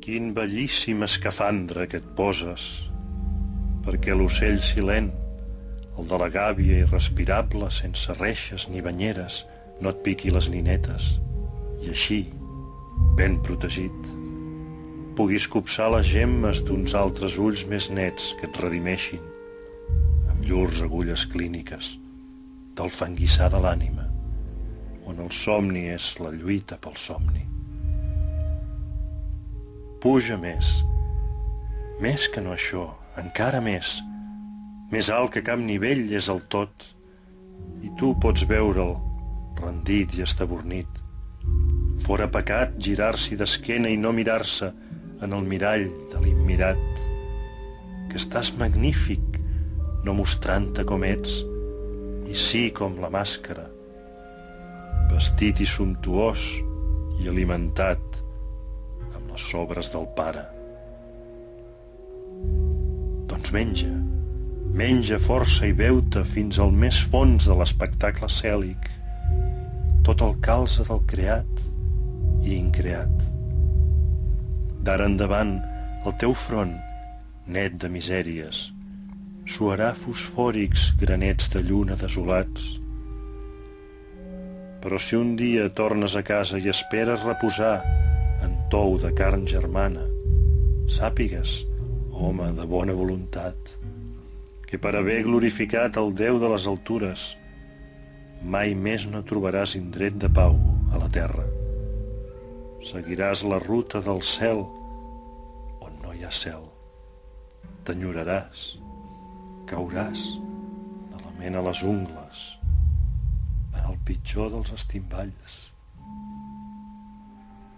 Quin bellíssim escafandre que et poses, perquè l'ocell silent, el de la gàbia irrespirable, sense reixes ni banyeres, no et piqui les ninetes, i així, ben protegit, puguis copsar les gemmes d'uns altres ulls més nets que et redimeixin, amb llurs agulles clíniques, del fanguissar de l'ànima, on el somni és la lluita pel somni. Puja més que no això, encara més alt que cap nivell és el tot, i tu pots veure'l rendit i estabornit. Fora pecat girar-s'hi d'esquena i no mirar-se en el mirall de l'immirat, que estàs magnífic, no mostrant-te com ets, i sí com la màscara, vestit i sumptuós i alimentat amb les sobres del pare. Doncs menja força i beu-te fins al més fons de l'espectacle cèl·lic, tot el calze del creat i increat. D'ara endavant, el teu front, net de misèries, suarà fosfòrics granets de lluna desolats. Però si un dia tornes a casa i esperes reposar en tou de carn germana, sàpigues, home de bona voluntat, que per haver glorificat el Déu de les altures, mai més no trobaràs indret de pau a la terra. Seguiràs la ruta del cel on no hi ha cel. T'enyoraràs, cauràs de la ment a les ungles, en el pitjor dels estimballs,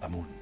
amunt.